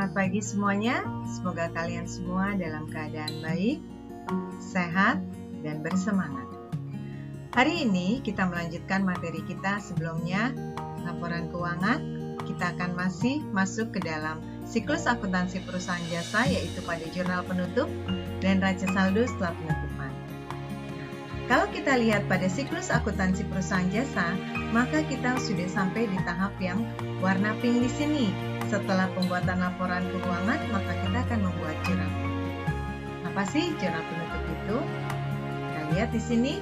Selamat pagi semuanya, semoga kalian semua dalam keadaan baik, sehat, dan bersemangat. Hari ini kita melanjutkan materi kita sebelumnya, laporan keuangan. Kita akan masih masuk ke dalam siklus akuntansi perusahaan jasa, yaitu pada jurnal penutup dan raca saldo setelah penutupan. Kalau kita lihat pada siklus akuntansi perusahaan jasa, maka kita sudah sampai di tahap yang warna pink di sini. Setelah pembuatan laporan keuangan, maka kita akan membuat jurnal penutup. Apa sih jurnal penutup itu? Kita lihat di sini,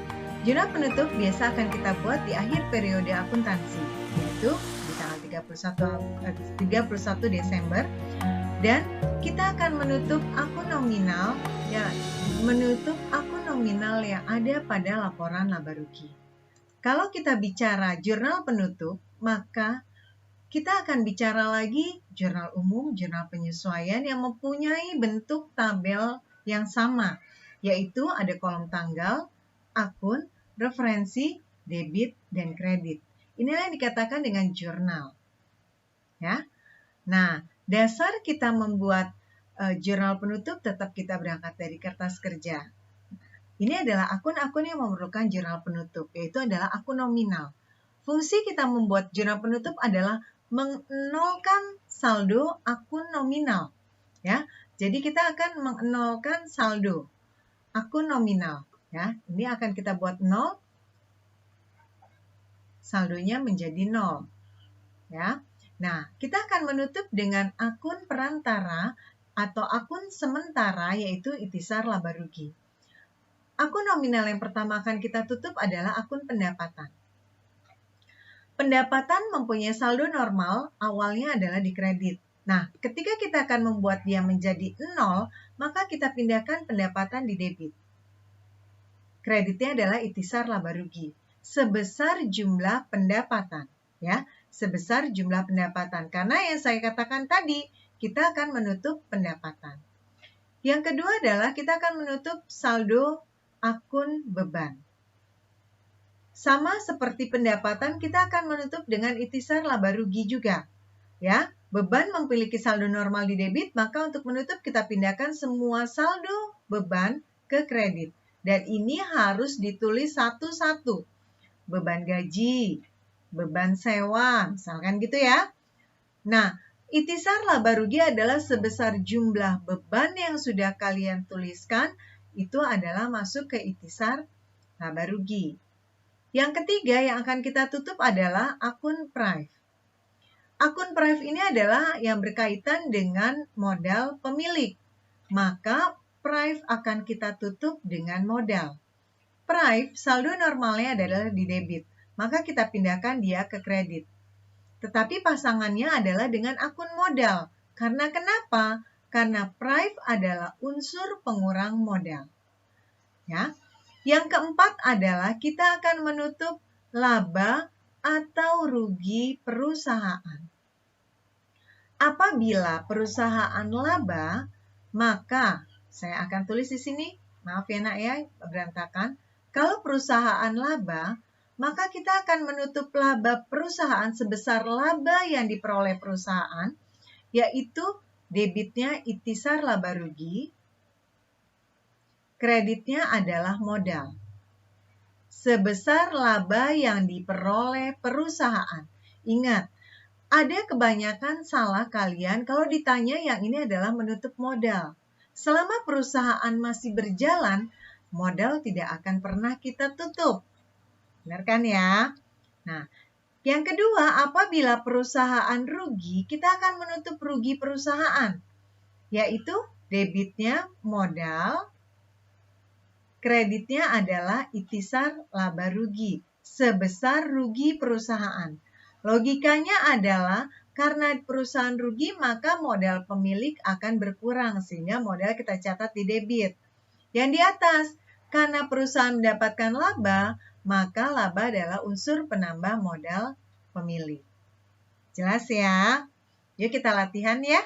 jurnal penutup biasa akan kita buat di akhir periode akuntansi, yaitu di tanggal 31 Desember, dan kita akan menutup akun nominal yang ada pada laporan laba rugi. Kalau kita bicara jurnal penutup, maka kita akan bicara lagi jurnal umum, jurnal penyesuaian yang mempunyai bentuk tabel yang sama, yaitu ada kolom tanggal, akun, referensi, debit, dan kredit. Inilah yang dikatakan dengan jurnal. Ya. Nah, dasar kita membuat jurnal penutup tetap kita berangkat dari kertas kerja. Ini adalah akun-akun yang memerlukan jurnal penutup, yaitu adalah akun nominal. Fungsi kita membuat jurnal penutup adalah menolkan saldo akun nominal. Ya, jadi kita akan menolkan saldo akun nominal. Ya, ini akan kita buat 0, saldonya menjadi 0. Ya, nah kita akan menutup dengan akun perantara atau akun sementara, yaitu ikhtisar laba rugi. Akun nominal yang pertama akan kita tutup adalah akun pendapatan. Pendapatan mempunyai saldo normal, awalnya adalah di kredit. Nah, ketika kita akan membuat dia menjadi 0, maka kita pindahkan pendapatan di debit. Kreditnya adalah ikhtisar laba rugi, sebesar jumlah pendapatan. Ya, sebesar jumlah pendapatan. Karena yang saya katakan tadi, kita akan menutup pendapatan. Yang kedua adalah kita akan menutup saldo akun beban. Sama seperti pendapatan, kita akan menutup dengan ikhtisar laba rugi juga. Ya, beban memiliki saldo normal di debit, maka untuk menutup kita pindahkan semua saldo beban ke kredit. Dan ini harus ditulis satu-satu. Beban gaji, beban sewa, misalkan gitu ya. Nah, ikhtisar laba rugi adalah sebesar jumlah beban yang sudah kalian tuliskan, itu adalah masuk ke ikhtisar laba rugi. Yang ketiga yang akan kita tutup adalah akun prive. Akun prive ini adalah yang berkaitan dengan modal pemilik. Maka prive akan kita tutup dengan modal. Prive saldo normalnya adalah di debit, maka kita pindahkan dia ke kredit. Tetapi pasangannya adalah dengan akun modal. Karena kenapa? Karena prive adalah unsur pengurang modal. Ya. Yang keempat adalah kita akan menutup laba atau rugi perusahaan. Apabila perusahaan laba, maka saya akan tulis di sini, maaf ya nak ya, berantakan. Kalau perusahaan laba, maka kita akan menutup laba perusahaan sebesar laba yang diperoleh perusahaan, yaitu debitnya ikhtisar laba rugi, kreditnya adalah modal. Sebesar laba yang diperoleh perusahaan. Ingat, ada kebanyakan salah kalian kalau ditanya yang ini adalah menutup modal. Selama perusahaan masih berjalan, modal tidak akan pernah kita tutup. Benar kan ya? Nah, yang kedua, apabila perusahaan rugi, kita akan menutup rugi perusahaan, yaitu debitnya modal, kreditnya adalah ikhtisar laba rugi, sebesar rugi perusahaan. Logikanya adalah karena perusahaan rugi, maka modal pemilik akan berkurang, sehingga modal kita catat di debit. Yang di atas, karena perusahaan mendapatkan laba, maka laba adalah unsur penambah modal pemilik. Jelas ya? Yuk kita latihan ya.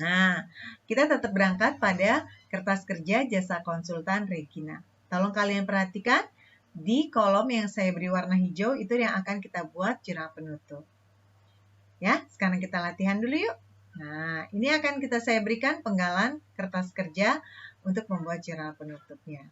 Nah, kita tetap berangkat pada kertas kerja jasa konsultan Regina. Tolong kalian perhatikan, di kolom yang saya beri warna hijau itu yang akan kita buat jurnal penutup. Ya, sekarang kita latihan dulu yuk. Nah, ini akan saya berikan penggalan kertas kerja untuk membuat jurnal penutupnya.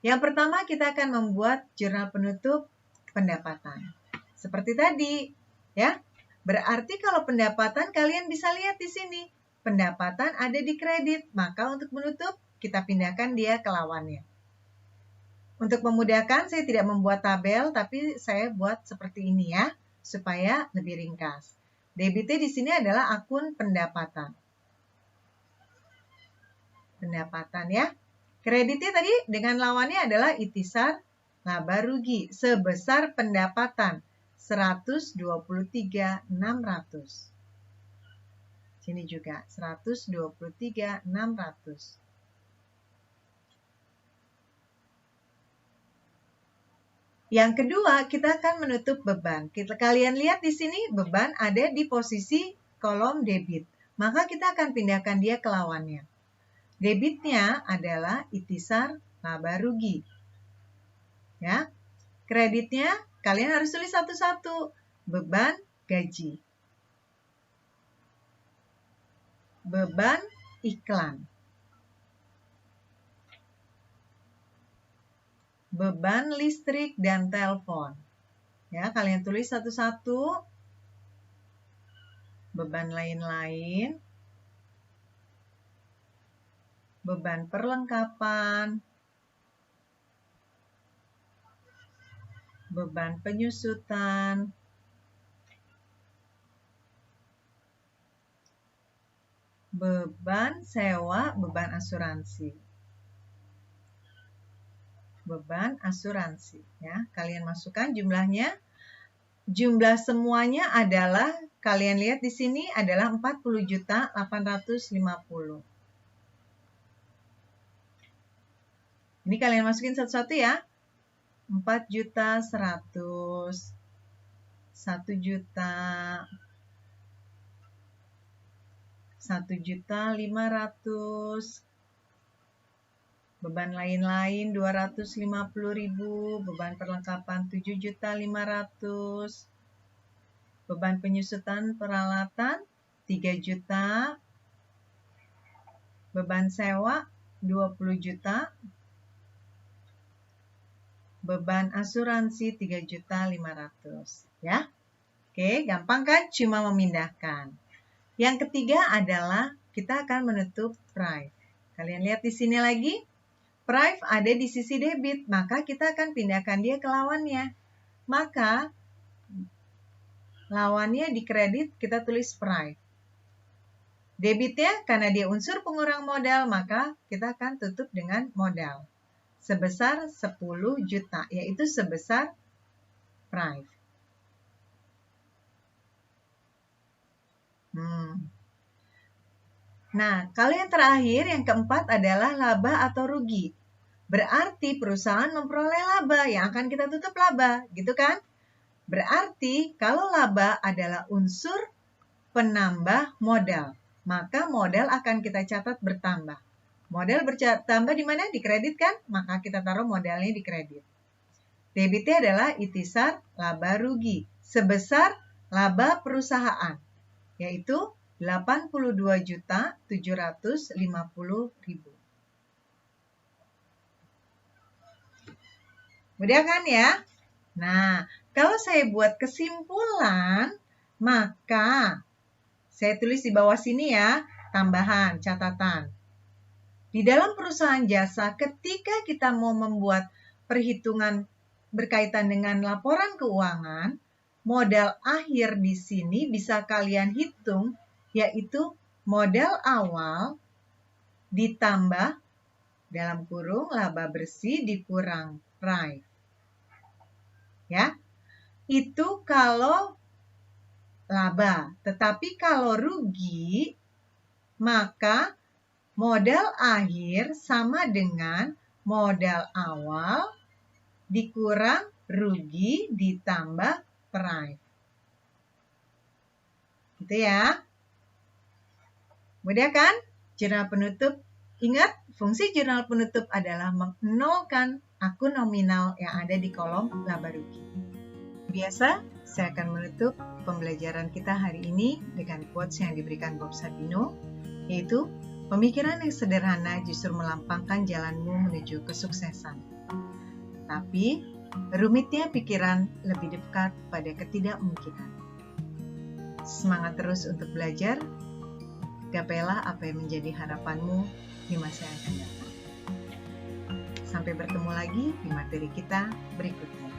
Yang pertama, kita akan membuat jurnal penutup pendapatan. Seperti tadi, ya. Berarti kalau pendapatan kalian bisa lihat di sini. Pendapatan ada di kredit, maka untuk menutup kita pindahkan dia ke lawannya. Untuk memudahkan, saya tidak membuat tabel, tapi saya buat seperti ini ya, supaya lebih ringkas. Debitnya di sini adalah akun pendapatan. Pendapatan ya. Kreditnya tadi dengan lawannya adalah ikhtisar laba rugi sebesar pendapatan 123.600. Sini juga 123.600. Yang kedua, kita akan menutup beban. Kalian lihat di sini beban ada di posisi kolom debit. Maka kita akan pindahkan dia ke lawannya. Debitnya adalah ikhtisar laba rugi. Ya. Kreditnya kalian harus tulis satu-satu. Beban gaji. Beban iklan. Beban listrik dan telepon. Ya, kalian tulis satu-satu. Beban lain-lain. Beban perlengkapan. Beban penyusutan. Beban sewa, beban asuransi. Beban asuransi ya. Kalian masukkan jumlahnya. Jumlah semuanya adalah kalian lihat di sini adalah 40.850. Ini kalian masukin satu-satu ya. 4.100, 1.000.000, 1.500.000. Beban lain-lain 250.000, beban perlengkapan 7.500.000, beban penyusutan peralatan 3 juta, beban sewa 20 juta, beban asuransi 3.500.000 ya. Oke, gampang kan? Cuma memindahkan. Yang ketiga adalah kita akan menutup price. Kalian lihat di sini lagi. Price ada di sisi debit, maka kita akan pindahkan dia ke lawannya. Maka lawannya di kredit kita tulis price. Debitnya karena dia unsur pengurang modal, maka kita akan tutup dengan modal. Sebesar 10 juta, yaitu sebesar price. Nah, kalau yang terakhir, yang keempat adalah laba atau rugi. Berarti perusahaan memperoleh laba, yang akan kita tutup laba, gitu kan? Berarti kalau laba adalah unsur penambah modal, maka modal akan kita catat bertambah. Modal bertambah di mana? Di kredit kan? Maka kita taruh modalnya di kredit. Debitnya adalah ikhtisar laba rugi sebesar laba perusahaan, yaitu 82.750.000. Mudah kan ya? Nah, kalau saya buat kesimpulan, maka saya tulis di bawah sini ya, tambahan, catatan. Di dalam perusahaan jasa, ketika kita mau membuat perhitungan berkaitan dengan laporan keuangan, modal akhir di sini bisa kalian hitung, yaitu modal awal ditambah dalam kurung laba bersih dikurang price. Ya, itu kalau laba. Tetapi kalau rugi, maka modal akhir sama dengan modal awal dikurang rugi ditambah price. Gitu ya. Mudah kan? Jurnal penutup. Ingat, fungsi jurnal penutup adalah menolkan akun nominal yang ada di kolom laba rugi. Biasa, saya akan menutup pembelajaran kita hari ini dengan quotes yang diberikan Bob Savino, yaitu, pemikiran yang sederhana justru melampangkan jalanmu menuju kesuksesan. Tapi, rumitnya pikiran lebih dekat pada ketidakmungkinan. Semangat terus untuk belajar, gapailah apa yang menjadi harapanmu di masa yang akan datang. Sampai bertemu lagi di materi kita berikutnya.